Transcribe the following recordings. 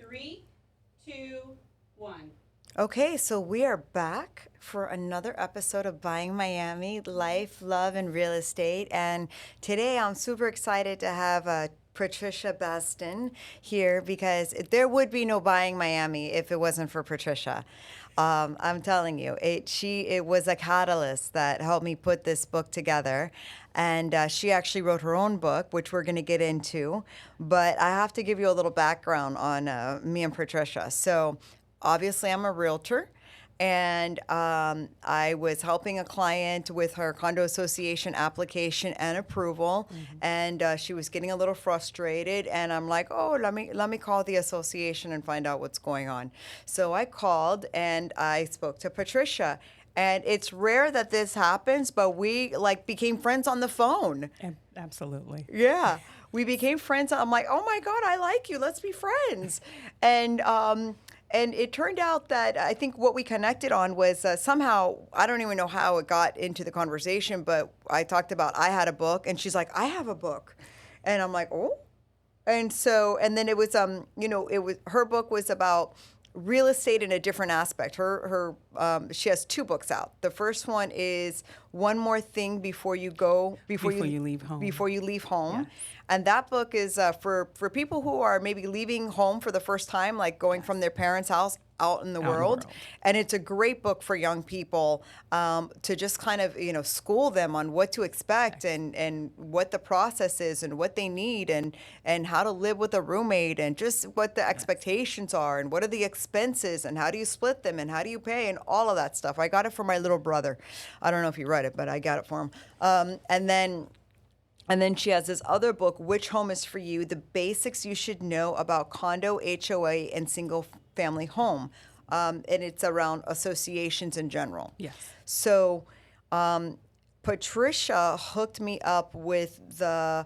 3, 2, 1. Okay, so we are back for another episode of Buying Miami, Life, Love, and Real Estate. And today I'm super excited to have Patricia Basden here because there would be no Buying Miami if it wasn't for Patricia. I'm telling you, it was a catalyst that helped me put this book together. And she actually wrote her own book, which we're going to get into. But I have to give you a little background on me and Patricia. So obviously, I'm a realtor, and I was helping a client with her condo association application and approval, and she was getting a little frustrated. And I'm like, oh, let me call the association and find out what's going on. So I called and I spoke to Patricia. And it's rare that this happens, but we became friends on the phone. Absolutely. Yeah. We became friends. I'm like, oh my God, I like you. Let's be friends. And it turned out that I think what we connected on was somehow, I don't even know how it got into the conversation, but I talked about I had a book, and she's like, I have a book. And I'm like, oh. And then it was, her book was about real estate in a different aspect. She has two books out. The first one is One More Thing Before You Leave Home. Before you leave home. Yes. And that book is for people who are maybe leaving home for the first time, like going from their parents' house out in the world. And it's a great book for young people to just kind of, school them on what to expect and what the process is and what they need and how to live with a roommate and just what the expectations are and what are the expenses and how do you split them and how do you pay and all of that stuff. I got it for my little brother. I don't know if he read it, but I got it for him. And then she has this other book, Which Home is for You? The Basics You Should Know About Condo, HOA, and Single Family Home. And it's around associations in general. Yes. So Patricia hooked me up with the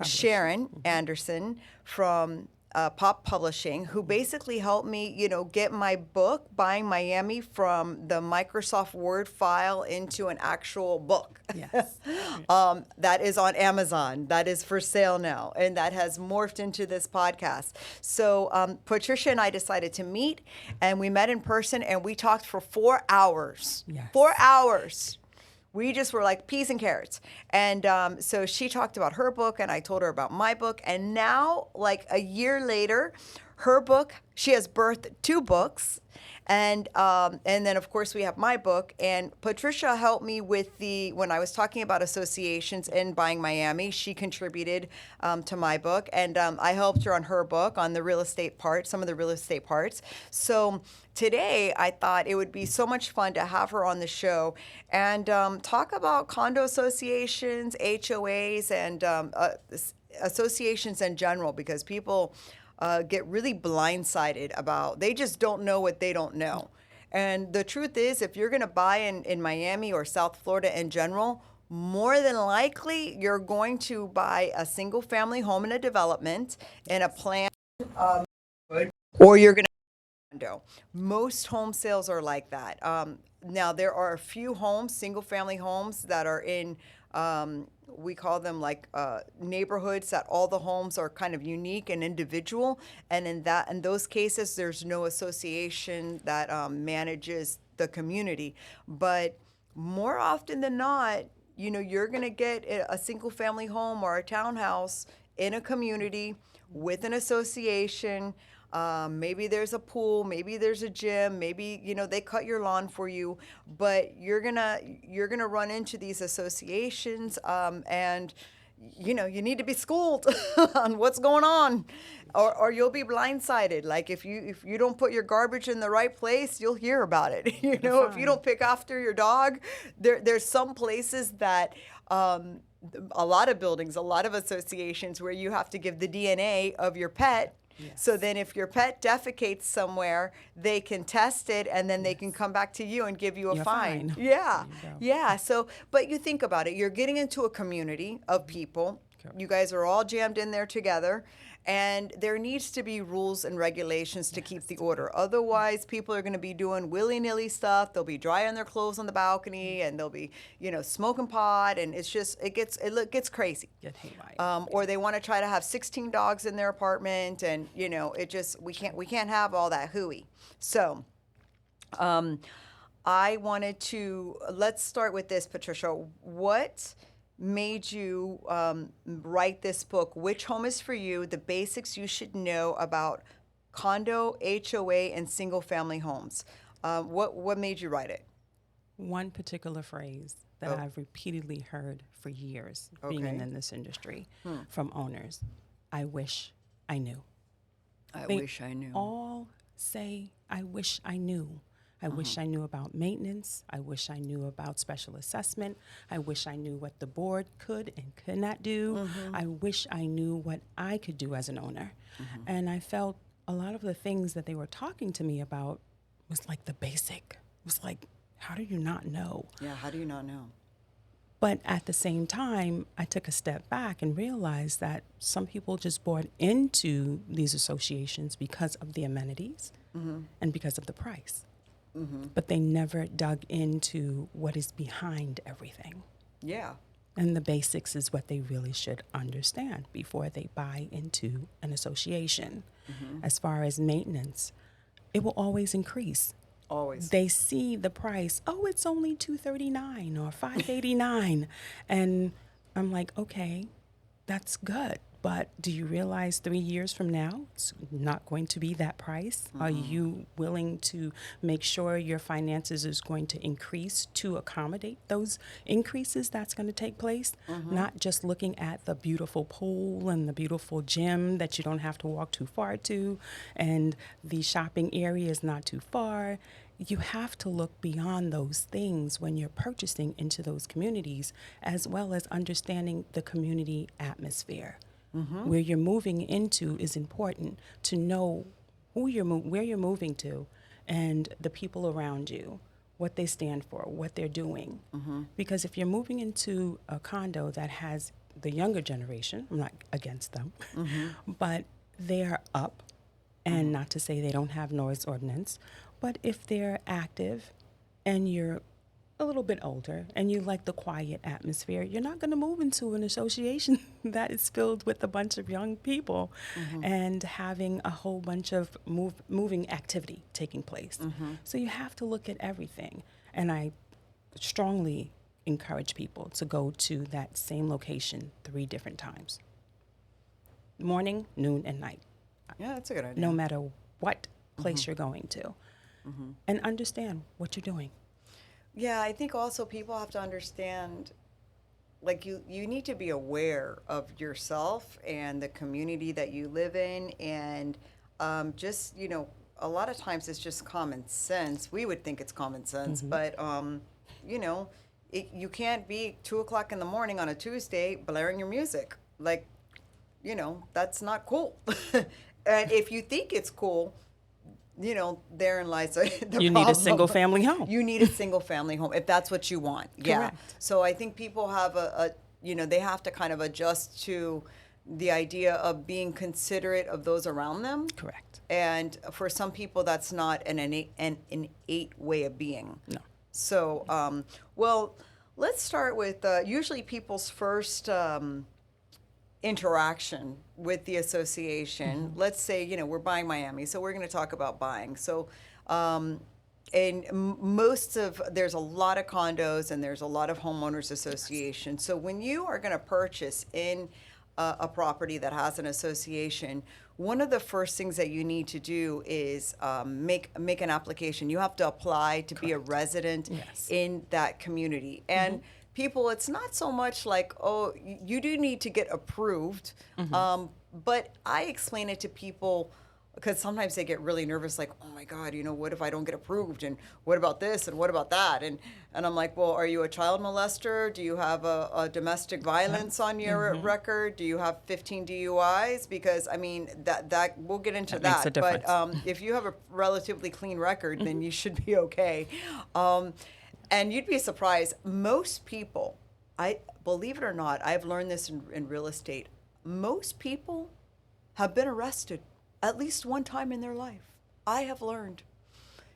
Sharon Anderson from Pop Publishing, who basically helped me, get my book, Buying Miami, from the Microsoft Word file into an actual book. Yes. That is on Amazon. That is for sale now, and that has morphed into this podcast. So Patricia and I decided to meet, and we met in person, and we talked for 4 hours. Yes. 4 hours. We just were like peas and carrots. And so she talked about her book, and I told her about my book. And now, like a year later, her book, she has birthed 2 books. And then, of course, we have my book. And Patricia helped me with when I was talking about associations and Buying Miami, she contributed to my book. And I helped her on her book on the real estate part, some of the real estate parts. So today, I thought it would be so much fun to have her on the show and talk about condo associations, HOAs, and associations in general, because people get really blindsided they just don't know what they don't know. And the truth is, if you're going to buy in Miami or South Florida in general, more than likely you're going to buy a single family home in a development in a planned or you're going to condo. Most home sales are like that. Now, there are a few homes, single family homes, that are in we call them neighborhoods that all the homes are kind of unique and individual. And in those cases, there's no association that manages the community. But more often than not, you're going to get a single family home or a townhouse in a community with an association. Maybe there's a pool, maybe there's a gym, maybe they cut your lawn for you, but you're gonna run into these associations, and you need to be schooled on what's going on, or you'll be blindsided. Like if you don't put your garbage in the right place, you'll hear about it. If you don't pick after your dog, there's some places that. A lot of buildings, a lot of associations where you have to give the DNA of your pet. Yes. So then if your pet defecates somewhere, they can test it, and then they can come back to you and give you a fine. Yeah. Yeah. So, but you think about it. You're getting into a community of people. Okay. You guys are all jammed in there together. And there needs to be rules and regulations to keep the order. Otherwise, people are going to be doing willy-nilly stuff. They'll be drying their clothes on the balcony, and they'll be, smoking pot, and it gets crazy. Get haywire. Or they want to try to have 16 dogs in their apartment, and we can't have all that hooey. So, let's start with this, Patricia. What made you write this book? Which home is for you? The basics you should know about condo, HOA, and single family homes. What made you write it? One particular phrase that I've repeatedly heard for years being in this industry from owners. I wish I knew. They wish I knew. All say, I wish I knew. I wish I knew about maintenance. I wish I knew about special assessment. I wish I knew what the board could and could not do. I wish I knew what I could do as an owner. And I felt a lot of the things that they were talking to me about was like the basic. It was like, how do you not know? Yeah, how do you not know? But at the same time, I took a step back and realized that some people just bought into these associations because of the amenities and because of the price. But they never dug into what is behind everything. Yeah. And the basics is what they really should understand before they buy into an association. As far as maintenance, it will always increase. Always. They see the price, it's only $239 or $589. And I'm like, okay, that's good. But do you realize 3 years from now, it's not going to be that price? Are you willing to make sure your finances is going to increase to accommodate those increases that's going to take place? Not just looking at the beautiful pool and the beautiful gym that you don't have to walk too far to, and the shopping area is not too far. You have to look beyond those things when you're purchasing into those communities, as well as understanding the community atmosphere. Where you're moving into is important to know where you're moving to and the people around you, what they stand for, what they're doing. Because if you're moving into a condo that has the younger generation, I'm not against them, but they're up, and not to say they don't have noise ordinance, but if they're active and you're a little bit older and you like the quiet atmosphere, you're not going to move into an association that is filled with a bunch of young people and having a whole bunch of moving activity taking place. So you have to look at everything. And I strongly encourage people to go to that same location 3 different times: morning, noon, and night. Yeah, that's a good idea. No matter what place you're going to. And understand what you're doing. Yeah, I think also people have to understand, like, you need to be aware of yourself and the community that you live in, and just, a lot of times it's just common sense. We would think it's common sense, but, you can't be 2 o'clock in the morning on a Tuesday blaring your music. Like, that's not cool. And if you think it's cool, therein lies the problem. You need a single family home. You need a single family home if that's what you want. Yeah. Correct. So I think people have they have to kind of adjust to the idea of being considerate of those around them. Correct. And for some people, that's not an innate way of being. No. So, well, let's start with usually people's first interaction with the association. Let's say, we're buying Miami, so we're going to talk about buying. So, and there's a lot of condos and there's a lot of homeowners associations. So when you are going to purchase in a property that has an association, one of the first things that you need to do is make an application. You have to apply to be a resident in that community. And people, it's not so much like, you do need to get approved, but I explain it to people because sometimes they get really nervous, like, oh my God, what if I don't get approved? And what about this? And what about that? And I'm like, well, are you a child molester? Do you have a domestic violence on your record? Do you have 15 DUIs? Because, that we'll get into that. Makes a difference. But if you have a relatively clean record, then you should be okay. And you'd be surprised. Most people, believe it or not, I've learned this in real estate. Most people have been arrested at least one time in their life. I have learned.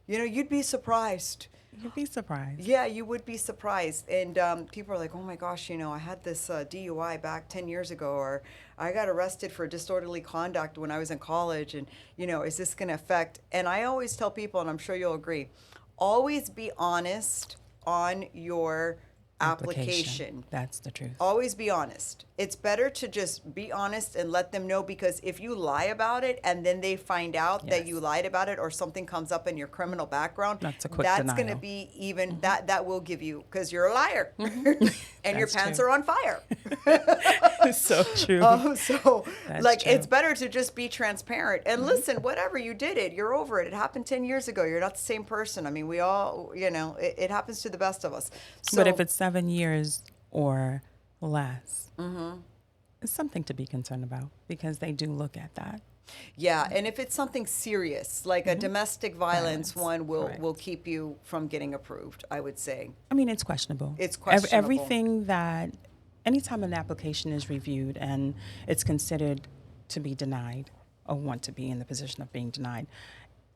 You know, you'd be surprised. You'd be surprised. Yeah, you would be surprised. And people are like, oh my gosh, you know, I had this DUI back 10 years ago, or I got arrested for disorderly conduct when I was in college. And, you know, is this going to affect? And I always tell people, and I'm sure you'll agree, always be honest on your application. That's the truth. Always be honest. It's better to just be honest and let them know, because if you lie about it and then they find out that you lied about it, or something comes up in your criminal background, That's a quick that's denial. going to be even that will give you, because you're a liar and your That's pants true. are on fire. So true. So That's like true. it's better to just be transparent and listen. Whatever you did, you're over it. It happened 10 years ago. You're not the same person. I mean, we all, you know, it happens to the best of us. So, But if it's 7 years or less, it's something to be concerned about, because they do look at that. yeah, and if it's something serious, like a domestic violence one, will Correct. keep you from getting approved, I would say. I mean, it's questionable. It's questionable. Everything that, anytime an application is reviewed and it's considered to be denied, or want to be in the position of being denied,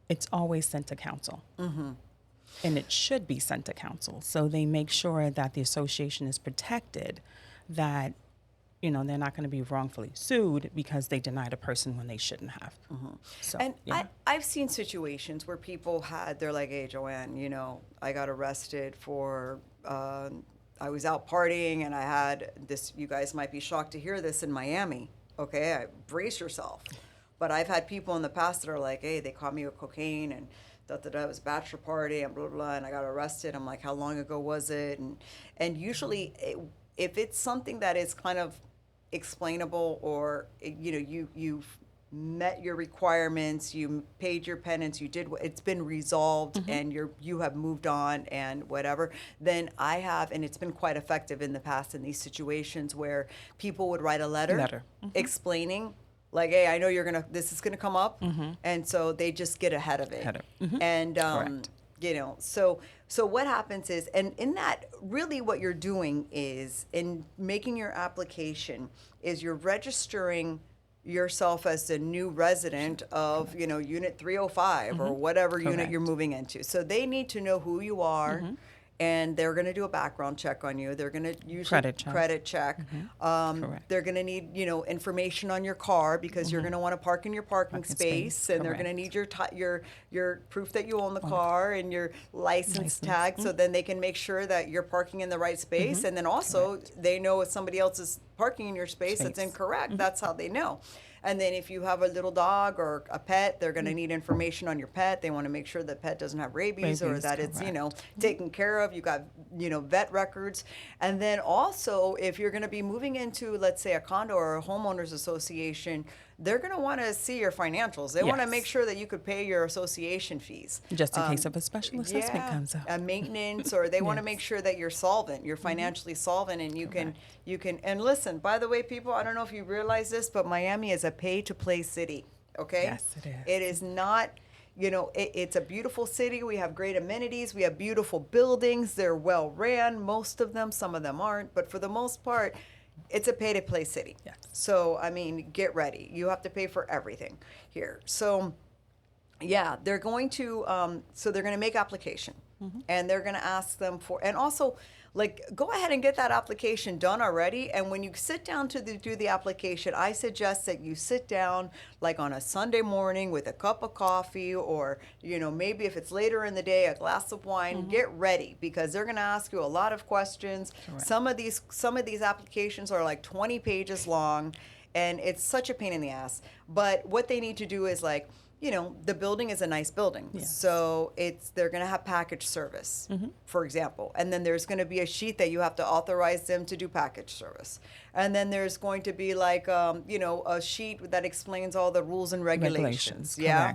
it's always sent to council. And it should be sent to council. So they make sure that the association is protected, that, you know, they're not going to be wrongfully sued because they denied a person when they shouldn't have. So, And yeah. I've seen situations where people they're like, hey, JoAnne, you know, I got arrested for, I was out partying and I had this, you guys might be shocked to hear this, in Miami. Okay, brace yourself. But I've had people in the past that are like, hey, they caught me with cocaine and that it was a bachelor party and blah, blah, blah, and I got arrested. I'm like, how long ago was it? And usually if it's something that is kind of explainable, or, you know, you've met your requirements, you paid your penance, you did it's been resolved, and you have moved on and whatever, then I have, and it's been quite effective in the past in these situations where people would write a letter. Explaining, like, hey, I know this is gonna come up, and so they just get ahead of it. And Correct. you know, so what happens is, and in that, really what you're doing is, in making your application, is you're registering yourself as a new resident of, you know, unit 305 or whatever unit you're moving into. So they need to know who you are. And they're going to do a background check on you. They're going to usually credit check. Correct. They're going to need, you know, information on your car, because you're going to want to park in your parking space, and they're going to need your proof that you own the car and your license tag, so then they can make sure that you're parking in the right space. And then also they know if somebody else is parking in your space that's incorrect. That's how they know. And then if you have a little dog or a pet, they're going to need information on your pet. They want to make sure the pet doesn't have rabies, or that it's, you know, taken care of. You got, you know, vet records. And then also, if you're going to be moving into, let's say, a condo or a homeowners association, they're going to want to see your financials. They want to make sure that you could pay your association fees. Just in case of a special assessment comes up. Maintenance, or they want to make sure that you're solvent, you're financially solvent, and you can, and listen, by the way, people, I don't know if you realize this, but Miami is a pay-to-play city, okay? Yes, it is. It is not, you know, it's a beautiful city. We have great amenities. We have beautiful buildings. They're well-ran, most of them. Some of them aren't, but for the most part, it's a pay-to-play city. Yes. So, I mean, get ready. You have to pay for everything here. So, yeah, they're going to, they're going to make application, and they're going to ask them for, and also, like, go ahead and get that application done already. And when you sit down to do the application, I suggest that you sit down, like, on a Sunday morning with a cup of coffee, or, you know, maybe if it's later in the day, a glass of wine. Get ready, because they're going to ask you a lot of questions. Correct. Some of these applications are like 20 pages long, and it's such a pain in the ass. But what they need to do is, like, you know, the building is a nice building. Yes. So they're going to have package service, for example. And then there's going to be a sheet that you have to authorize them to do package service. And then there's going to be, like, you know, a sheet that explains all the rules and regulations. Yeah.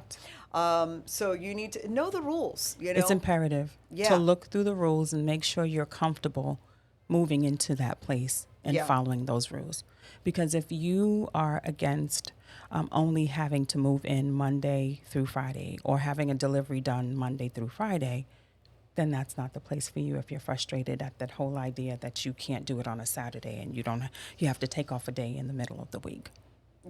Correct. So you need to know the rules, you know. It's imperative to look through the rules and make sure you're comfortable moving into that place and following those rules. Because if you are against only having to move in Monday through Friday, or having a delivery done Monday through Friday, then that's not the place for you. If you're frustrated at that whole idea that you can't do it on a Saturday and you have to take off a day in the middle of the week.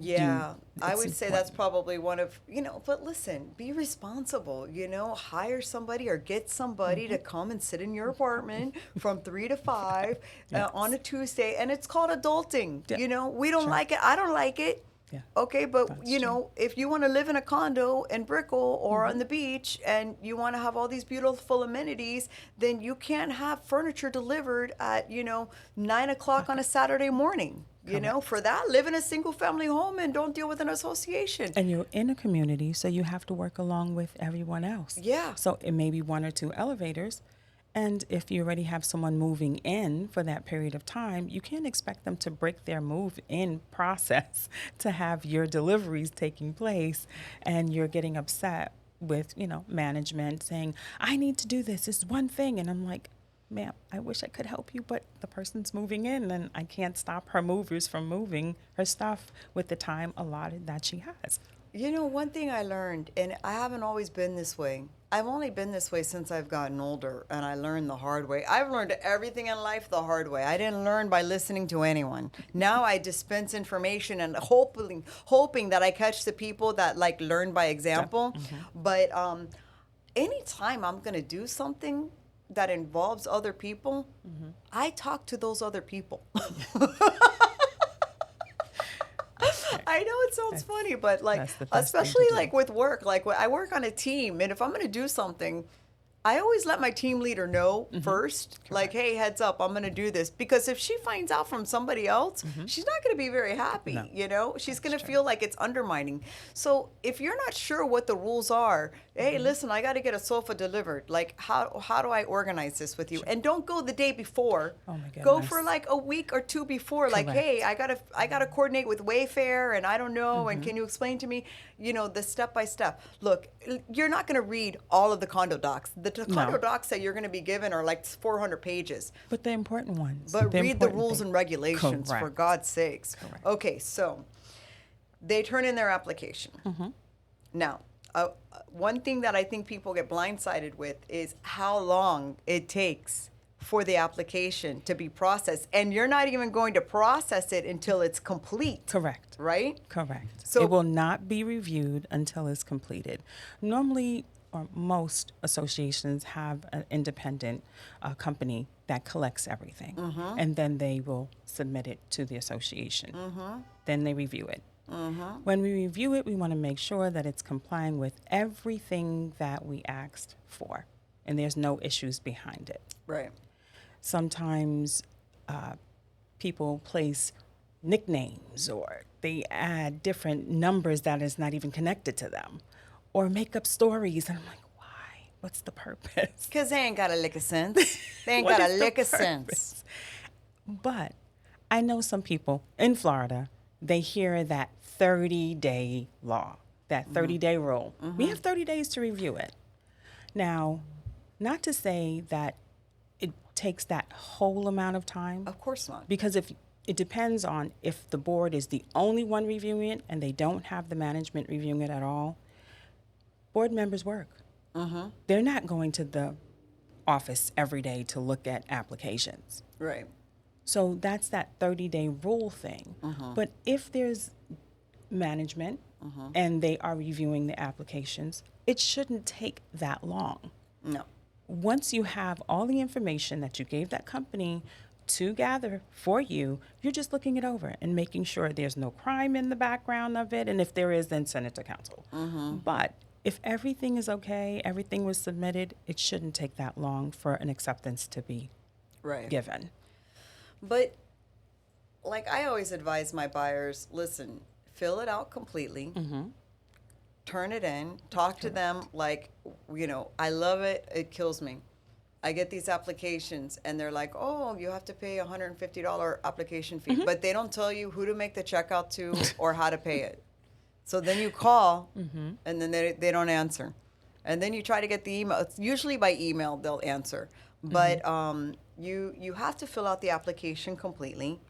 Yeah, I it's would say that's important. probably one of, but listen, be responsible, hire somebody or get somebody to come and sit in your apartment from 3 to 5 Yes. on a Tuesday, and it's called adulting. Yeah, We don't sure. like it. I don't like it. Yeah, Okay, but that's true. if you want to live in a condo in Brickell or on the beach and you want to have all these beautiful amenities, then you can't have furniture delivered at 9 o'clock on a Saturday morning. For that, live in a single family home and don't deal with an association. And you're in a community, so you have to work along with everyone else. Yeah. So it may be 1 or 2 elevators. And if you already have someone moving in for that period of time, you can't expect them to break their move-in process to have your deliveries taking place. And you're getting upset with, management saying, I need to do this. It's one thing. And I'm like, ma'am, I wish I could help you, but the person's moving in and I can't stop her movers from moving her stuff with the time allotted that she has. One thing I learned, and I haven't always been this way. I've only been this way since I've gotten older, and I learned the hard way. I've learned everything in life the hard way. I didn't learn by listening to anyone. Now I dispense information and hoping that I catch the people that learn by example. But anytime I'm gonna do something that involves other people, I talk to those other people. I know it sounds funny, but that's the best thing to especially do. with work, I work on a team, and if I'm going to do something, I always let my team leader know first, hey, heads up, I'm going to do this. Because if she finds out from somebody else, she's not going to be very happy, She's going to feel like it's undermining. So if you're not sure what the rules are, hey, listen, I got to get a sofa delivered. How do I organize this with you? And don't go the day before. Oh, my Go goodness. for a week or 2 before. Correct. Hey, I gotta coordinate with Wayfair, and I don't know, and can you explain to me, the step by step. Look, you're not gonna read all of the condo docs. The condo docs that you're gonna be given are 400 pages. But the important ones. But the read the important rules thing. and regulations, for Correct. God's sakes. Correct. Okay, so they turn in their application. Now, one thing that I think people get blindsided with is how long it takes for the application to be processed. And you're not even going to process it until it's complete. Correct. Right? Correct. So- it will not be reviewed until it's completed. Normally, or most associations have an independent company that collects everything, and then they will submit it to the association. Then they review it. When we review it, we want to make sure that it's complying with everything that we asked for, and there's no issues behind it. Right. Sometimes people place nicknames or they add different numbers that is not even connected to them or make up stories. And I'm like, why? What's the purpose? Because they ain't got a lick of sense. They ain't What got a is the lick of purpose? sense. But I know some people in Florida, they hear that 30-day law, that 30-day rule. We have 30 days to review it. Now, not to say that it takes that whole amount of time. Of course not. Because if it depends on if the board is the only one reviewing it and they don't have the management reviewing it at all, board members work. They're not going to the office every day to look at applications. Right. So that's that 30-day rule thing. But if there's management and they are reviewing the applications, it shouldn't take that long. No. Once you have all the information that you gave that company to gather for you, you're just looking it over and making sure there's no crime in the background of it. And if there is, then send it to council. But if everything is okay, everything was submitted, it shouldn't take that long for an acceptance to be Right. given. But I always advise my buyers, listen, fill it out completely. Turn it in, talk to them I love it, it kills me. I get these applications and they're like, oh, you have to pay a $150 application fee, but they don't tell you who to make the check out to or how to pay it. So then you call and then they don't answer. And then you try to get the email. It's usually by email they'll answer. But you have to fill out the application completely.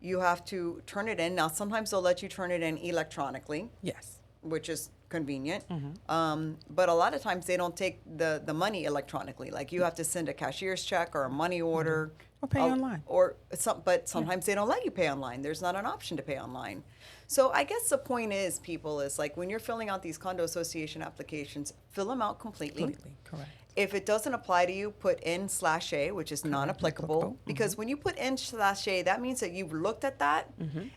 You have to turn it in. Now, sometimes they'll let you turn it in electronically, Yes. which is convenient. But a lot of times they don't take the money electronically. You have to send a cashier's check or a money order. Or pay online. But sometimes they don't let you pay online. There's not an option to pay online. So I guess the point is, people, is like when you're filling out these condo association applications, fill them out completely. Completely, correct. If it doesn't apply to you, put N/A, which is non-applicable. applicable. Because when you put N/A, that means that you've looked at that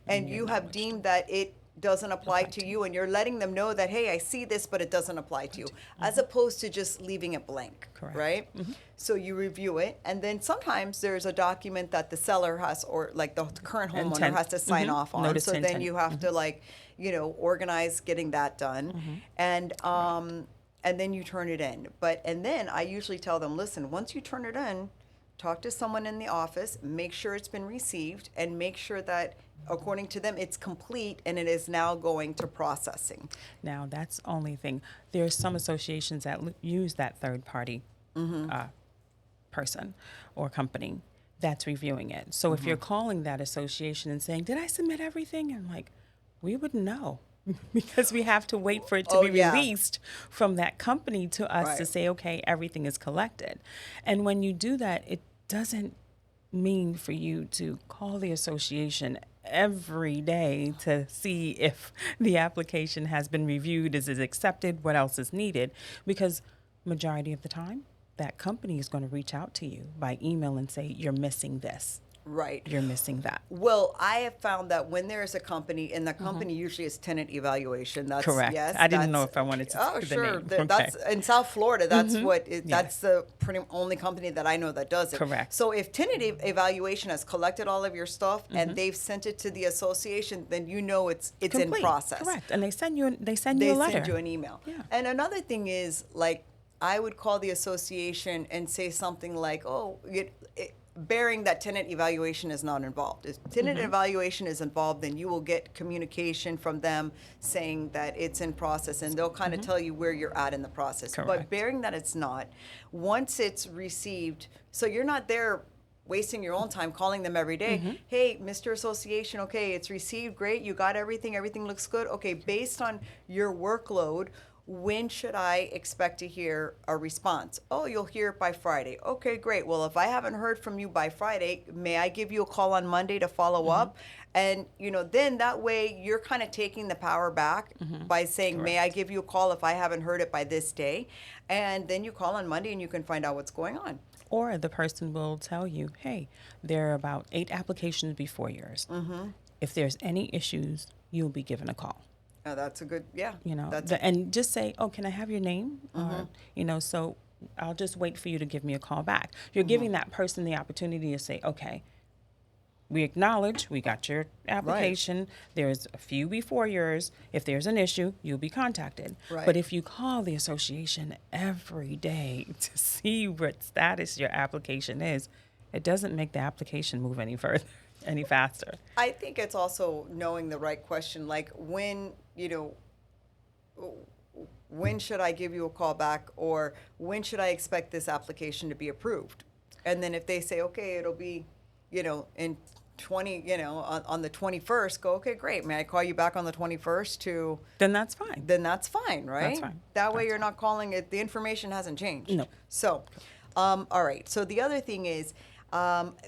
and you have deemed that it doesn't apply to you, and you're letting them know that, hey, I see this, but it doesn't apply to you, as opposed to just leaving it blank, Correct. right? So you review it, and then sometimes there's a document that the seller has, or like the current homeowner Intent. has to sign off on. Notice So then intent. you have to like, organize getting that done, and then you turn it in. And then I usually tell them, listen, once you turn it in, talk to someone in the office, make sure it's been received, and make sure that, according to them, it's complete and it is now going to processing. Now, that's the only thing. There's some associations that use that third party person or company that's reviewing it. So if you're calling that association and saying, did I submit everything? I'm like, we wouldn't know. Because we have to wait for it to be released from that company to us to say, okay, everything is collected. And when you do that, it doesn't mean for you to call the association every day to see if the application has been reviewed, is it accepted, what else is needed, because majority of the time that company is going to reach out to you by email and say, you're missing this. Right. You're missing that. Well, I have found that when there is a company, and the company usually is tenant evaluation. That's Correct. Yes, I didn't know if I wanted to Oh, say the sure. name. That's in South Florida. That's Yeah. that's the pretty only company that I know that does it. Correct. So if tenant evaluation has collected all of your stuff and they've sent it to the association, then you know it's in Complete. process. Correct. And they send you They a letter. send you an email. Yeah. And another thing is, like, I would call the association and say something like, bearing that tenant evaluation is not involved. If tenant evaluation is involved, then you will get communication from them saying that it's in process, and they'll kind of tell you where you're at in the process. But Correct. bearing that it's not, once it's received, so you're not there wasting your own time calling them every day. Hey, Mr. Association, okay, it's received, great, you got everything looks good. Okay, based on your workload, when should I expect to hear a response? Oh, you'll hear it by Friday. Okay, great. Well, if I haven't heard from you by Friday, may I give you a call on Monday to follow up? And, then that way you're kind of taking the power back by saying, may I give you a call if I haven't heard it by this day? And then you call on Monday and you can find out what's going on. Or the person will tell you, hey, there are about 8 applications before yours. If there's any issues, you'll be given a call. Oh, that's a good, And just say, oh, can I have your name? So I'll just wait for you to give me a call back. You're giving that person the opportunity to say, okay, we acknowledge we got your application. There's a few before yours. If there's an issue, you'll be contacted. Right. But if you call the association every day to see what status your application is, it doesn't make the application move any further, any faster. I think it's also knowing the right question, like when should I give you a call back, or when should I expect this application to be approved? And then if they say, okay, it'll be, in 20, on the 21st, go, okay, great. May I call you back on the 21st to? Then that's fine. Then that's fine, right? That's fine. That way you're not calling it, the information hasn't changed. No. So, all right. So the other thing is,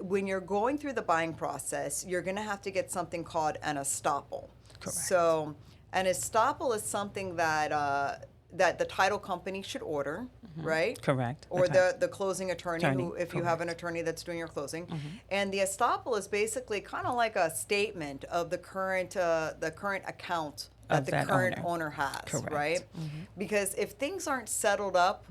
when you're going through the buying process, you're going to have to get something called an estoppel. Correct. So an estoppel is something that that the title company should order, right? Correct. Or Okay. the closing attorney, who, if you have an attorney that's doing your closing. And the estoppel is basically kind of like a statement of the current account that Of the that current owner. owner has, Correct. right? Because if things aren't settled up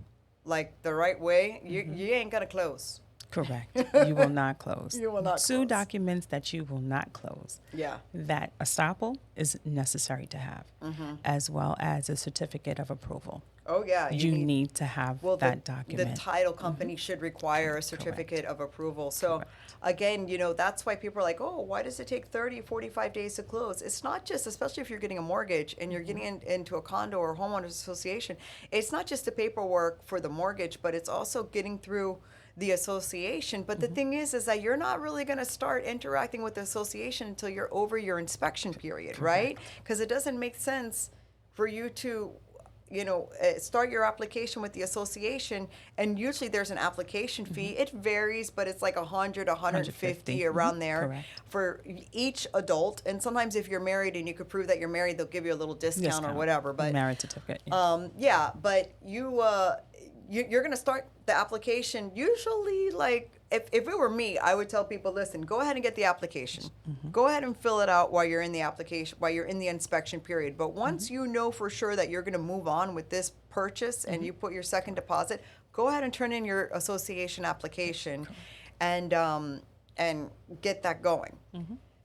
like the right way, you ain't gonna close. Correct. You will not close. You will not 2 close. documents that you will not close. Yeah. That estoppel is necessary to have, as well as a certificate of approval. Oh yeah. You need to have that document. The title company should require a certificate of approval. So Correct. again, that's why people are like, oh, why does it take 30, 45 days to close? It's not just, especially if you're getting a mortgage and you're getting into a condo or homeowners association, it's not just the paperwork for the mortgage, but it's also getting through the association. But the thing is that you're not really going to start interacting with the association until you're over your inspection period, right? Because it doesn't make sense for you to start your application with the association, and usually there's an application fee. It varies, but it's like 100, 150 around there Correct. for each adult. And sometimes if you're married and you could prove that you're married, they'll give you a little discount or whatever. But marriage certificate. Yeah. but you're going to start the application usually like if it were me, I would tell people, listen, go ahead and get the application. Go ahead and fill it out while you're in the application, while you're in the inspection period. But once you know for sure that you're going to move on with this purchase and you put your second deposit, go ahead and turn in your association application and get that going.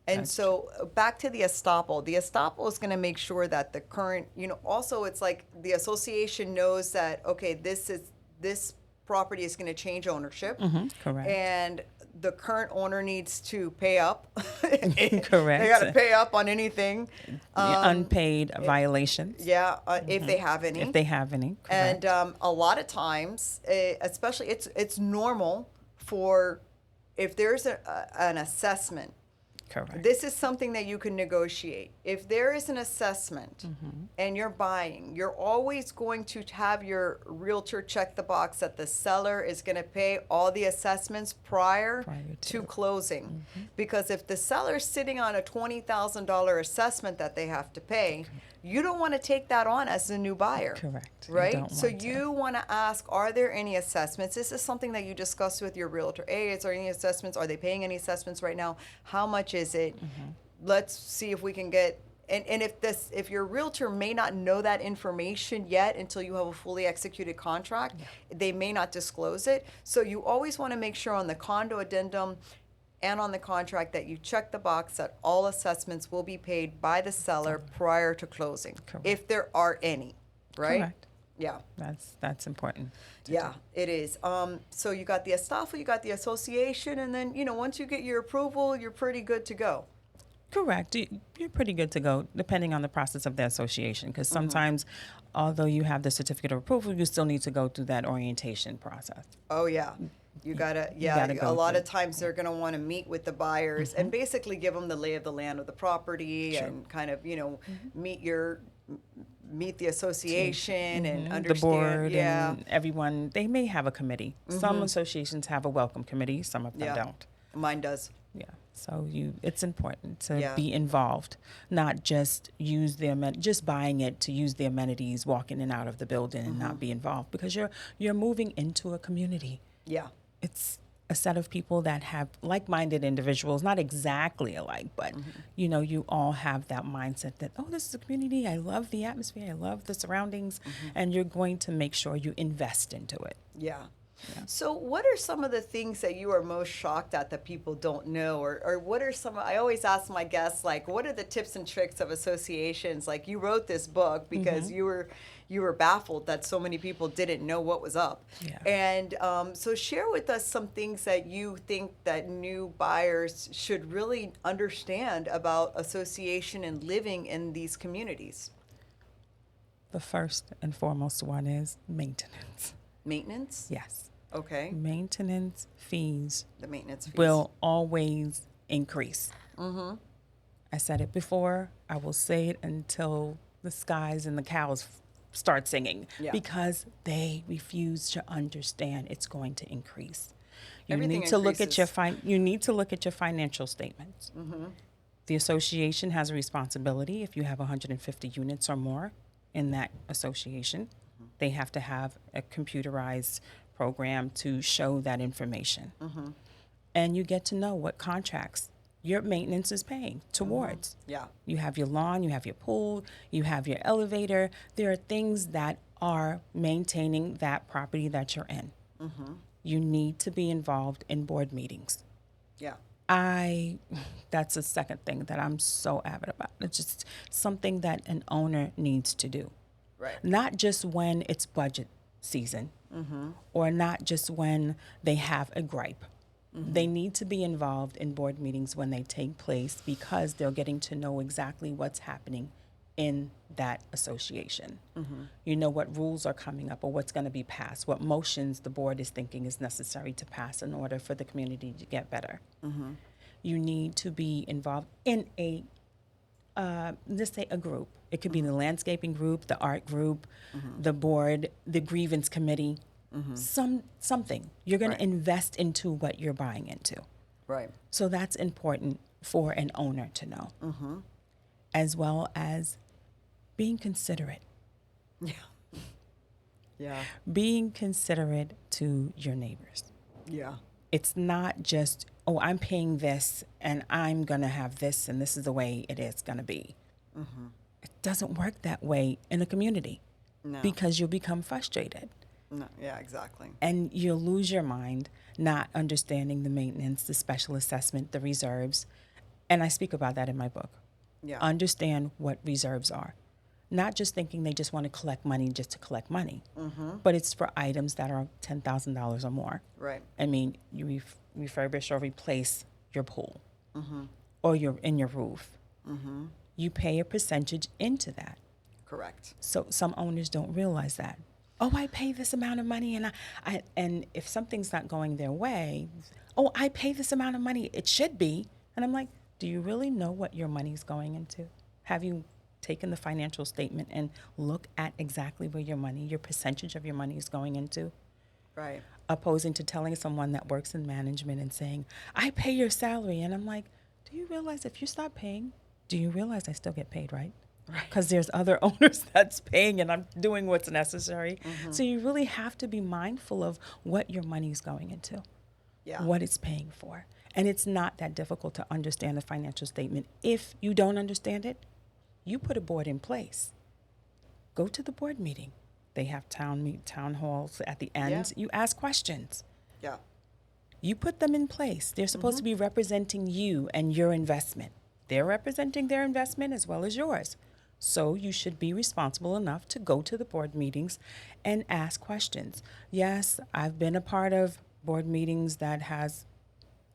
And so back to the estoppel. The estoppel is going to make sure that the current, also it's like the association knows that, okay, this property is going to change ownership. Correct. And the current owner needs to pay up. Correct. They got to pay up on anything. Unpaid violations. Yeah, if they have any. If they have any. Correct. And a lot of times, especially it's normal for if there's an assessment. Correct. This is something that you can negotiate. If there is an assessment and you're buying, you're always going to have your realtor check the box that the seller is going to pay all the assessments prior to closing. Because if the seller's sitting on a $20,000 assessment that they have to pay, you don't want to take that on as a new buyer. Correct. Right? So you want to ask, are there any assessments? This is something that you discuss with your realtor. Hey, is there any assessments? Are they paying any assessments right now? How much is it? Let's see if we can get, and if your realtor may not know that information yet until you have a fully executed contract, they may not disclose it. So you always want to make sure on the condo addendum and on the contract that you check the box that all assessments will be paid by the seller prior to closing, if there are any, right? Correct. Yeah. That's important. Yeah, it is. So you got the estoppel, you got the association, and then, once you get your approval, you're pretty good to go. Correct. You're pretty good to go, depending on the process of the association, because sometimes, although you have the certificate of approval, you still need to go through that orientation process. Oh, yeah. You gotta a lot of times they're gonna want to meet with the buyers and basically give them the lay of the land of the property and kind of, meet the association and understand. The board and everyone. They may have a committee. Some associations have a welcome committee. Some of them don't. Mine does. Yeah. So it's important to be involved, not just use just buying it to use the amenities, walk in and out of the building and not be involved, because you're moving into a community. Yeah. It's a set of people that have like-minded individuals, not exactly alike, but you all have that mindset that, oh, this is a community. I love the atmosphere. I love the surroundings, and you're going to make sure you invest into it. Yeah. So what are some of the things that you are most shocked at that people don't know? Or what are I always ask my guests, like, what are the tips and tricks of associations? Like, you wrote this book because you were baffled that so many people didn't know what was up. Yeah. And so share with us some things that you think that new buyers should really understand about association and living in these communities. The first and foremost one is maintenance. Maintenance? Yes. Okay. Maintenance fees. The maintenance fees will always increase. I said it before. I will say it until the skies and the cows start singing, because they refuse to understand it's going to increase. You need to look at you need to look at your financial statements. The association has a responsibility. If you have 150 units or more in that association, they have to have a computerized program to show that information. And you get to know what contracts your maintenance is paying towards. Yeah. You have your lawn, you have your pool, you have your elevator. There are things that are maintaining that property that you're in. You need to be involved in board meetings. Yeah. That's the second thing that I'm so avid about. It's just something that an owner needs to do. Right. Not just when it's budget season, or not just when they have a gripe. They need to be involved in board meetings when they take place, because they're getting to know exactly what's happening in that association. You know what rules are coming up or what's going to be passed, what motions the board is thinking is necessary to pass in order for the community to get better. You need to be involved in a let's say a group. It could be the landscaping group, the art group, the board, the grievance committee, something. You're going Right. to invest into what you're buying into. Right. So that's important for an owner to know, as well as being considerate. Yeah. Yeah. Being considerate to your neighbors. Yeah. It's not just, oh, I'm paying this and I'm going to have this and this is the way it is going to be. It doesn't work that way in a community No. because you'll become frustrated No. Yeah, exactly. and you'll lose your mind not understanding the maintenance, the special assessment, the reserves. And I speak about that in my book. Yeah. Understand what reserves are. Not just thinking they just want to collect money just to collect money, but it's for items that are $10,000 or more. Right. I mean, you refurbish or replace your pool or your roof. You pay a percentage into that. Correct. So some owners don't realize that. Oh, I pay this amount of money, and if something's not going their way, oh, I pay this amount of money. It should be. And I'm like, do you really know what your money's going into? Have you taken the financial statement and look at exactly where your percentage of your money is going into? Right. Opposing to telling someone that works in management and saying, I pay your salary. And I'm like, do you realize if you stop paying, do you realize I still get paid, right? Because there's other owners that's paying and I'm doing what's necessary. So you really have to be mindful of what your money is going into, Yeah. what it's paying for. And it's not that difficult to understand the financial statement. If you don't understand it, you put a board in place. Go to the board meeting. They have town halls at the end. Yeah. You ask questions. Yeah. You put them in place. They're supposed to be representing you and your investment. They're representing their investment as well as yours. So you should be responsible enough to go to the board meetings and ask questions. Yes, I've been a part of board meetings that has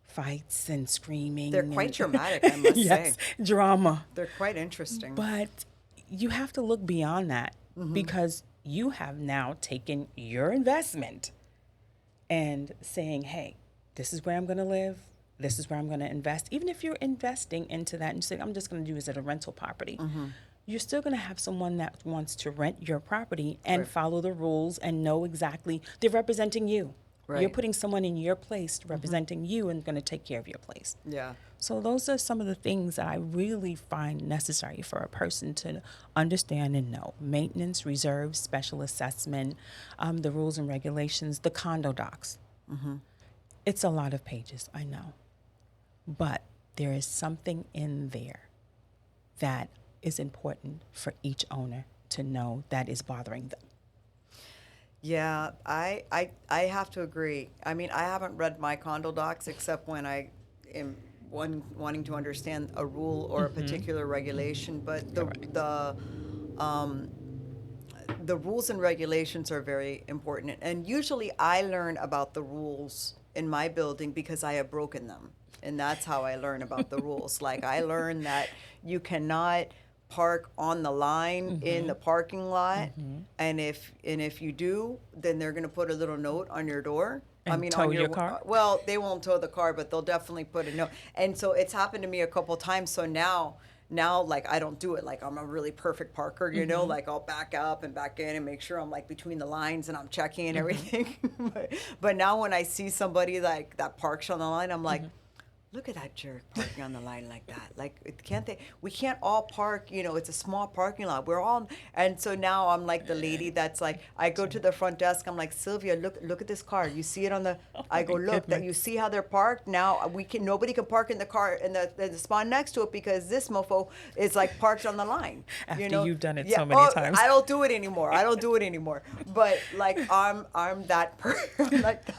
fights and screaming. They're quite dramatic, I must yes, say. drama. They're quite interesting. But you have to look beyond that because you have now taken your investment and saying, hey, this is where I'm going to live. This is where I'm going to invest. Even if you're investing into that and you say, I'm just going to do this at a rental property, you're still going to have someone that wants to rent your property and follow the rules and know exactly. They're representing you. Right. You're putting someone in your place representing you and going to take care of your place. Yeah. So those are some of the things that I really find necessary for a person to understand and know. Maintenance, reserves, special assessment, the rules and regulations, the condo docs. It's a lot of pages, I know. But there is something in there that is important for each owner to know that is bothering them. Yeah, I have to agree. I mean, I haven't read my condo docs except when I am wanting to understand a rule or a particular regulation. But the rules and regulations are very important. And usually I learn about the rules in my building because I have broken them. And that's how I learn about the rules. Like I learned that you cannot park on the line in the parking lot, and if you do, then they're going to put a little note on your door. And tow on your car? Well, they won't tow the car, but they'll definitely put a note. And so it's happened to me a couple times. So now like I don't do it. Like I'm a really perfect parker, you know. Like I'll back up and back in and make sure I'm like between the lines and I'm checking and everything. But now when I see somebody like that parks on the line, I'm like, look at that jerk parking on the line like that. Like, can't they? We can't all park, you know, it's a small parking lot. We're all, and so now I'm like the lady that's like, I go to the front desk, I'm like, Sylvia, look at this car. You see it on the, I go, look, that you see how they're parked? Now nobody can park in the car, in the spot next to it because this mofo is like parked on the line. After you know? you've done it so many times. I don't do it anymore. But like, I'm that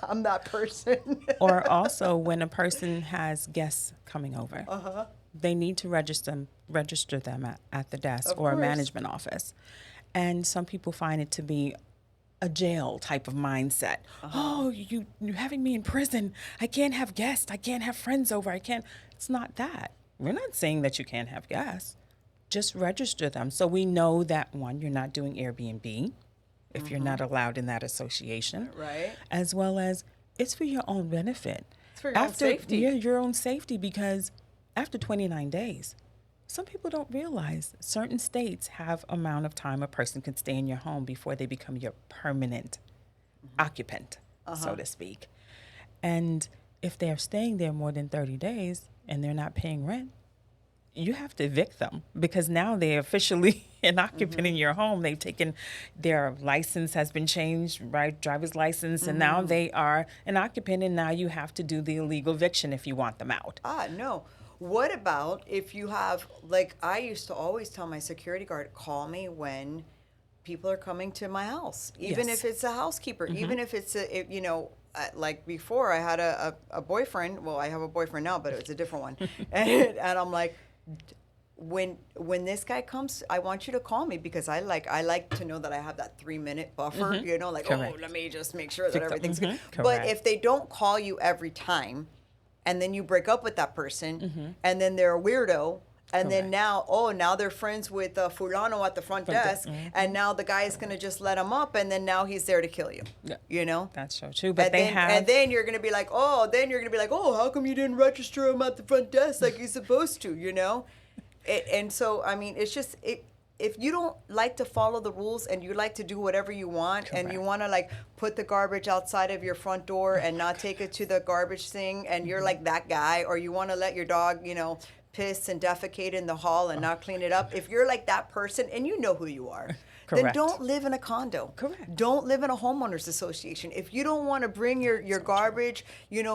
I'm that person. Or also when a person has guests coming over, they need to register them at the desk Of or a course. management office. And some people find it to be a jail type of mindset. Oh, you're having me in prison. I can't have guests. I can't have friends over. It's not that. We're not saying that you can't have guests. Just register them so we know that, one, you're not doing Airbnb if you're not allowed in that association. Right. As well as it's for your own benefit. It's for your own safety. Yeah, your own safety, because after 29 days, Some people don't realize certain states have amount of time a person can stay in your home before they become your permanent occupant, so to speak. And if they're staying there more than 30 days and they're not paying rent, you have to evict them because now they're officially an occupant in your home. They've taken their license has been changed, right? Driver's license, and now they are an occupant, and now you have to do the illegal eviction if you want them out. No. What about if you have, like, I used to always tell my security guard, call me when people are coming to my house, even Yes. if it's a housekeeper, even if it's like before I had a boyfriend. Well, I have a boyfriend now, but it was a different one. and I'm like, when this guy comes, I want you to call me because I like to know that I have that 3-minute buffer, like, Correct. oh, let me just make sure that Fix up. everything's good. But Correct. if they don't call you every time, and then you break up with that person, and then they're a weirdo, and then now they're friends with Fulano at the front desk, and now the guy is going to just let him up, and then now he's there to kill you. Yeah. That's so true. But And then you're going to be like, oh, how come you didn't register him at the front desk like you're supposed to, And so, I mean, it's just, if you don't like to follow the rules and you like to do whatever you want, and you want to like put the garbage outside of your front door and not take it to the garbage thing, and you're like that guy, or you want to let your dog, piss and defecate in the hall and not clean it up, if you're like that person and you know who you are, then Correct. don't live in a condo. Correct. Don't live in a homeowners association. If you don't want to bring your garbage,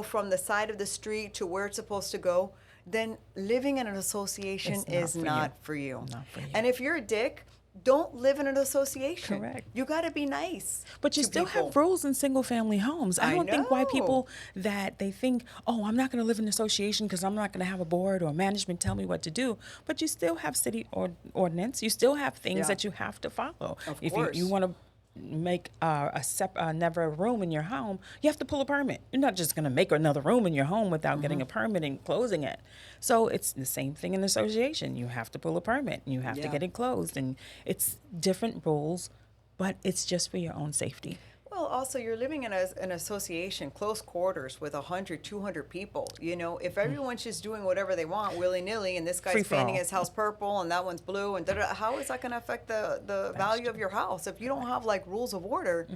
from the side of the street to where it's supposed to go, then living in an association It's not is for not you. for you. Not for you. And if you're a dick, don't live in an association. Correct. You got to be nice. But you to still people. have rules in single family homes. I I don't think why know. people that they think, oh, I'm not going to live in an association because I'm not going to have a board or management tell me what to do. But you still have city ordinance. You still have things Yeah. that you have to follow. Of if course. you want to make never a room in your home, you have to pull a permit. You're not just going to make another room in your home without getting a permit and closing it. So it's the same thing in association. You have to pull a permit and you have to Yeah. get it closed, and it's different rules, but it's just for your own safety. Well, also, you're living in an association, close quarters with 100, 200 people. If everyone's just doing whatever they want willy-nilly, and this guy's Free for painting all. his house purple and that one's blue, and how is that going to affect the value of your house? If you don't have like rules of order,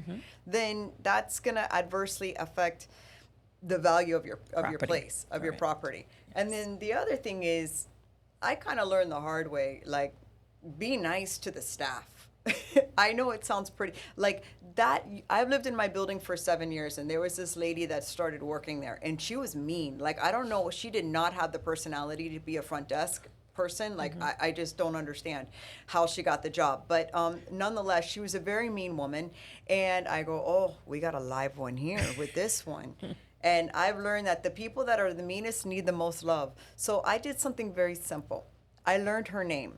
then that's going to adversely affect the value of your Property. place, of your Correct. property. And then the other thing is, I kind of learned the hard way, like, be nice to the staff. I know it sounds pretty like that. I've lived in my building for 7 years, and there was this lady that started working there, and she was mean. Like, I don't know, she did not have the personality to be a front desk person. Like, I just don't understand how she got the job. But nonetheless, she was a very mean woman. And I go, oh, we got a live one here with this one. And I've learned that the people that are the meanest need the most love. So I did something very simple. I learned her name.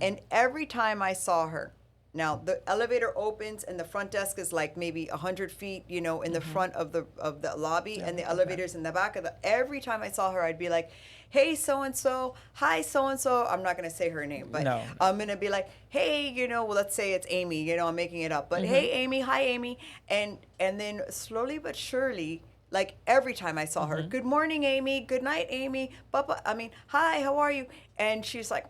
And every time I saw her, now the elevator opens and the front desk is like maybe 100 feet, in the front of the lobby, and the elevator's in the back of every time I saw her, I'd be like, hey, so-and-so, hi, so-and-so. I'm not going to say her name, but No. I'm going to be like, hey, well, let's say it's Amy, I'm making it up, but hey, Amy, hi, Amy. And then slowly but surely, like every time I saw her, good morning, Amy, good night, Amy, hi, how are you? And she's like,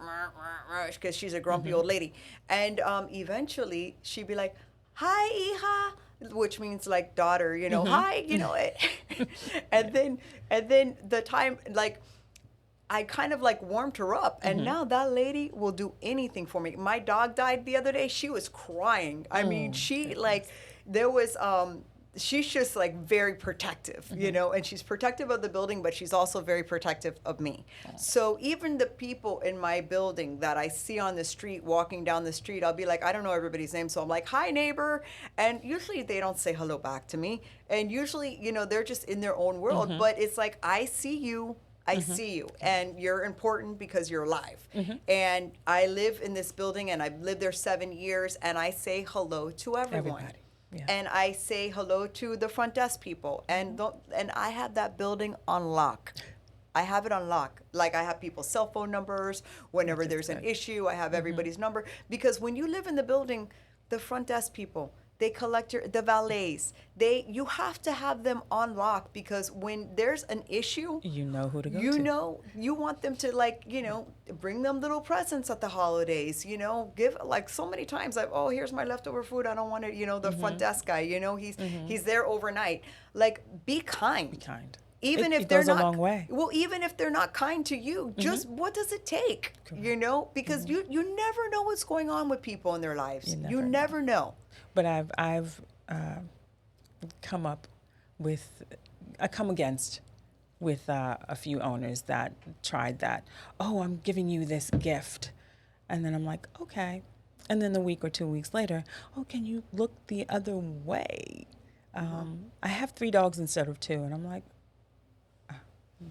because she's a grumpy old lady. And eventually she'd be like, hi, Iha, which means like daughter, hi, and then the time, like, I kind of like warmed her up, and now that lady will do anything for me. My dog died the other day. She was crying. I mean, she like, there was, she's just like very protective, and she's protective of the building, but she's also very protective of me. So even the people in my building that I see on the street, walking down the street, I'll be like, I don't know everybody's name. So I'm like, hi, neighbor. And usually they don't say hello back to me. And usually, they're just in their own world, but it's like, I see you. I see you, and you're important because you're alive. And I live in this building, and I've lived there 7 years, and I say hello to everyone. Everybody. Yeah. And I say hello to the front desk people, and I have that building on lock. I have it on lock. Like, I have people's cell phone numbers. Whenever there's an issue, I have everybody's number. Because when you live in the building, the front desk people, They collect the valets. You have to have them on lock, because when there's an issue, You know who to go you to. know, you want them to, like, bring them little presents at the holidays, give, like, so many times here's my leftover food. I don't want it, the front desk guy, he's there overnight. Like, be kind. Be kind. Even if it they're goes not a long way. Well, even if they're not kind to you, just what does it take? Because you never know what's going on with people in their lives. You never know. But I've come against with a few owners that tried that. Oh, I'm giving you this gift, and then I'm like, okay, and then a week or 2 weeks later, oh, can you look the other way? I have 3 dogs instead of 2, and I'm like,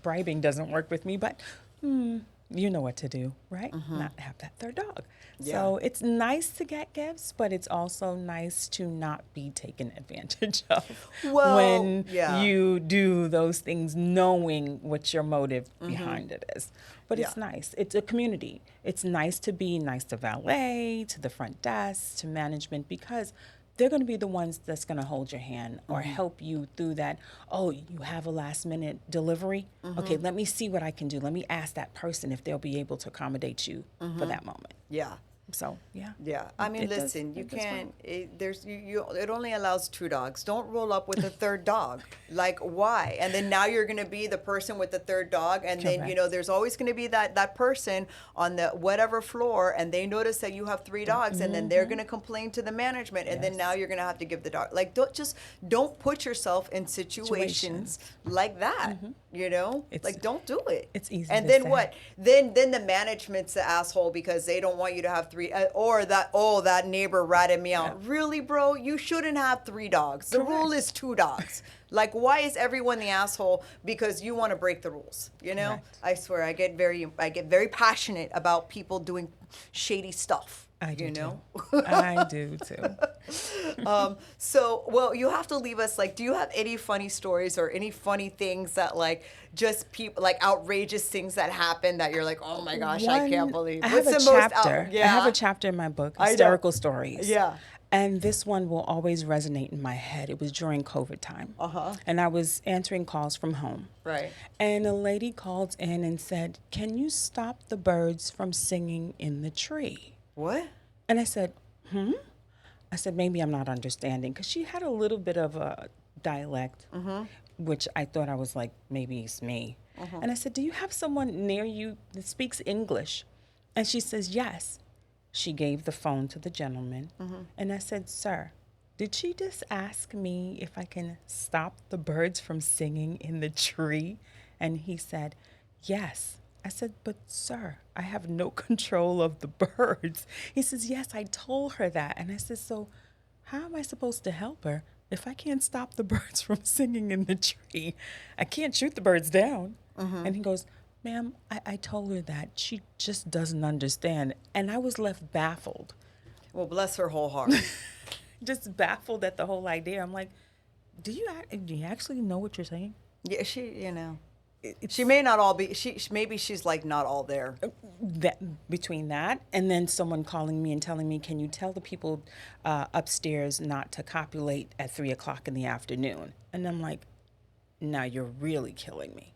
bribing doesn't work with me, but you know what to do, right? Not have that 3rd dog. Yeah. So it's nice to get gifts, but it's also nice to not be taken advantage of when you do those things, knowing what your motive behind it is. But it's nice. It's a community. It's nice to be nice to valet, to the front desk, to management, because they're going to be the ones that's going to hold your hand or help you through that. Oh, you have a last minute delivery? Okay, let me see what I can do. Let me ask that person if they'll be able to accommodate you for that moment. Yeah. So, yeah. Yeah. I mean, listen, you can't, it only allows 2 dogs. Don't roll up with a 3rd dog. Like, why? And then now you're going to be the person with the 3rd dog. And then, there's always going to be that person on the whatever floor, and they notice that you have 3 dogs, and then they're going to complain to the management. And then now you're going to have to give the dog. Like, don't put yourself in situations like that. Like, don't do it. It's easy And to then say. what? Then the management's the asshole because they don't want you to have 3, or that neighbor ratted me out. Yeah. Really, bro? You shouldn't have 3 dogs. The rule is 2 dogs. Like, why is everyone the asshole because you want to break the rules? Correct. I swear, I get very passionate about people doing shady stuff. I do too. I do too. So, you have to leave us, like, do you have any funny stories or any funny things that, like, just people, like, outrageous things that happen that you're like, oh my gosh, I can't believe. I have a chapter. I have a chapter in my book, Hysterical Stories. Yeah. And this one will always resonate in my head. It was during COVID time. And I was answering calls from home. Right. And a lady called in and said, can you stop the birds from singing in the tree? What? And I said, I said, maybe I'm not understanding. Because she had a little bit of a dialect, which I thought I was like, maybe it's me. And I said, do you have someone near you that speaks English? And she says, yes. She gave the phone to the gentleman. And I said, sir, did she just ask me if I can stop the birds from singing in the tree? And he said, yes. I said, but sir, I have no control of the birds. He says, yes, I told her that. And I said, so how am I supposed to help her if I can't stop the birds from singing in the tree? I can't shoot the birds down. And he goes, ma'am, I told her that. She just doesn't understand. And I was left baffled. Well, bless her whole heart. Just baffled at the whole idea. I'm like, do you actually know what you're saying? Yeah, she may not all be. Maybe she's like not all there. Between that and then someone calling me and telling me, can you tell the people upstairs not to copulate at 3:00 in the afternoon? And I'm like, now you're really killing me.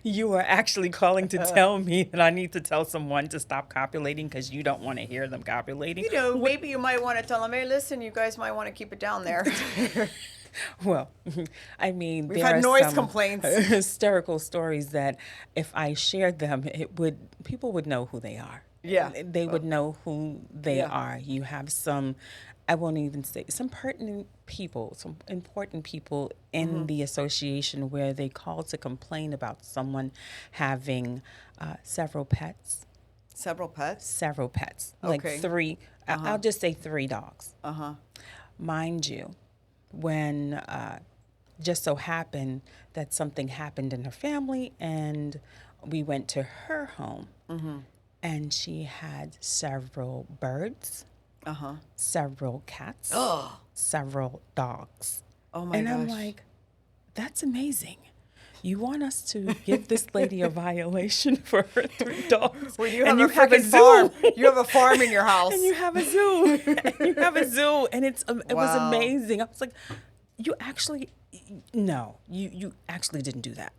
you are actually calling to tell me that I need to tell someone to stop copulating because you don't want to hear them copulating. Maybe you might want to tell them, hey, listen, you guys might want to keep it down there. Well, I mean, we've there had are noise some complaints, hysterical stories that if I shared them, people would know who they are. Yeah, they would know who they are. You have some, I won't even say, some pertinent people, some important people in the association where they call to complain about someone having several pets. Several pets? Several pets. Okay. Like 3, I'll just say 3 dogs. Mind you, when just so happened that something happened in her family and we went to her home and she had several birds, several cats, several dogs. Oh my gosh. And I'm like, that's amazing. you want us to give this lady a violation for her 3 dogs. When you and have you a have a freaking zoo. farm. You have a farm in your house. And you have a zoo. And you have a zoo. And it was Wow. amazing. I was like, you actually, no, you actually didn't do that.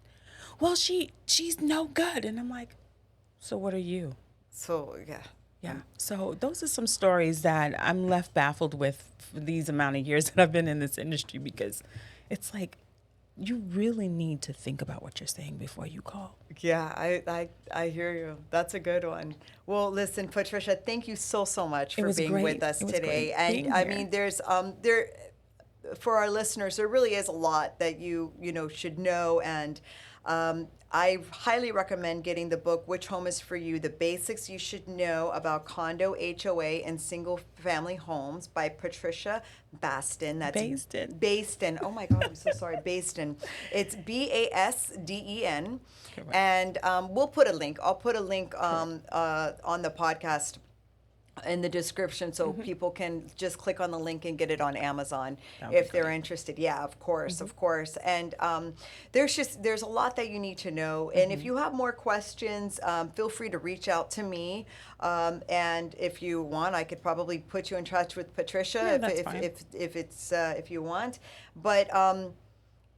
Well, she's no good. And I'm like, so what are you? So, yeah. Yeah. So those are some stories that I'm left baffled with for these amount of years that I've been in this industry, because it's like, you really need to think about what you're saying before you call. Yeah, I hear you. That's a good one. Well, listen, Patricia, thank you so much for being great. with us It was today. great And being I here. mean, there's there for our listeners, there really is a lot that you should know, and I highly recommend getting the book "Which Home Is for You: The Basics You Should Know About Condo, HOA, and Single Family Homes" by Patricia Basden. That's Basden. Basden. Oh my God, I'm so sorry. Basden. It's Basden. Correct. And we'll put a link. I'll put a link on the podcast in the description, so people can just click on the link and get it on Amazon That would be if they're interested. Yeah, of course, of course. And there's a lot that you need to know. And if you have more questions, feel free to reach out to me. And if you want, I could probably put you in touch with Patricia Yeah, that's fine. if you want. But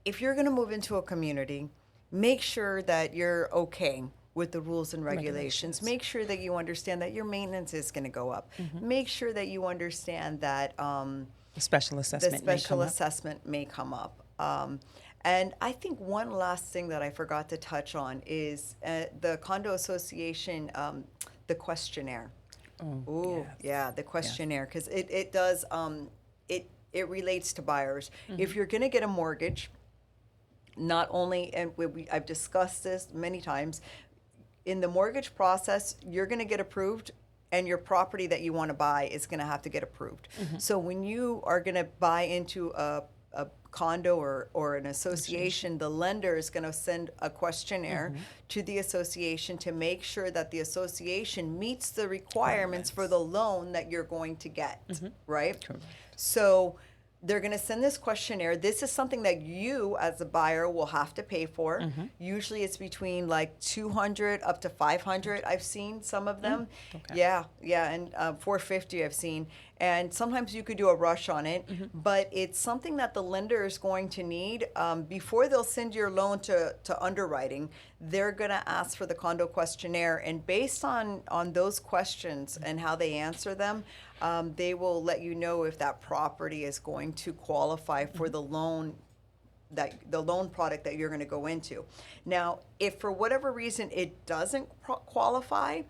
if you're going to move into a community, make sure that you're okay with the rules and regulations. Make sure that you understand that your maintenance is going to go up. Make sure that you understand that The special the assessment special assessment may come up. And I think one last thing that I forgot to touch on is the Condo Association, the questionnaire. Ooh, yes. yeah, the questionnaire, because it does, it relates to buyers. If you're going to get a mortgage, not only, and I've discussed this many times, in the mortgage process, you're going to get approved, and your property that you want to buy is going to have to get approved. So when you are going to buy into a condo or an association, the lender is going to send a questionnaire to the association to make sure that the association meets the requirements for the loan that you're going to get, right? Correct. So they're going to send this questionnaire. This is something that you, as a buyer, will have to pay for. Usually it's between like $200 up to $500. I've seen some of them. Okay. Yeah, and $450 I've seen. And sometimes you could do a rush on it, but it's something that the lender is going to need before they'll send your loan to underwriting. They're going to ask for the condo questionnaire, and based on those questions and how they answer them, they will let you know if that property is going to qualify for the loan, that the loan product that you're going to go into. Now, if for whatever reason it doesn't qualify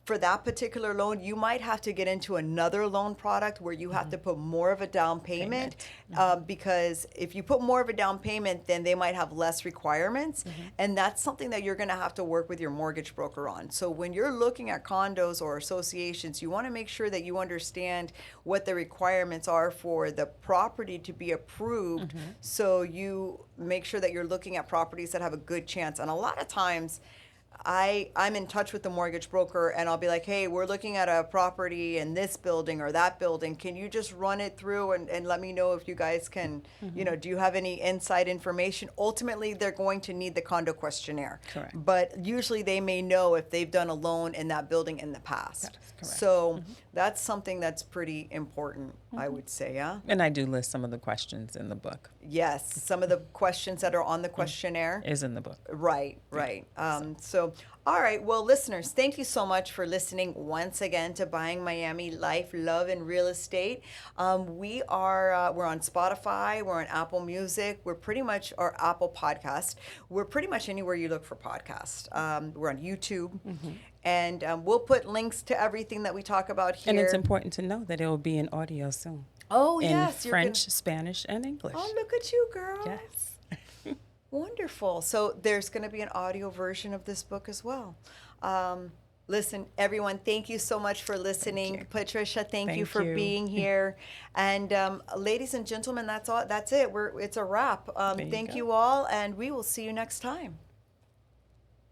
for that particular loan, you might have to get into another loan product where you have to put more of a down payment, because if you put more of a down payment, then they might have less requirements, and that's something that you're going to have to work with your mortgage broker on. So when you're looking at condos or associations, you want to make sure that you understand what the requirements are for the property to be approved, so you make sure that you're looking at properties that have a good chance. And a lot of times, I'm in touch with the mortgage broker, and I'll be like, hey, we're looking at a property in this building or that building. Can you just run it through and let me know if you guys can, do you have any inside information? Ultimately, they're going to need the condo questionnaire. Correct. But usually they may know if they've done a loan in that building in the past. That is correct. So that's something that's pretty important, I would say, yeah? And I do list some of the questions in the book. Yes, some of the questions that are on the questionnaire. Is in the book. Right. So, all right. Well, listeners, thank you so much for listening once again to Buying Miami: Life, Love, and Real Estate. We're on Spotify. We're on Apple Music. We're pretty much, or Apple Podcast. We're pretty much anywhere you look for podcasts. We're on YouTube. And we'll put links to everything that we talk about here. And it's important to know that it will be in audio soon. Oh, In yes. you're French, Spanish, and English. Oh, look at you, girl. Yes. Wonderful. So there's going to be an audio version of this book as well. Listen, everyone, thank you so much for listening. you. Patricia, thank you Thank for you. being here. And ladies and gentlemen, that's all. That's it. It's a wrap. you Thank go. you all, and we will see you next time.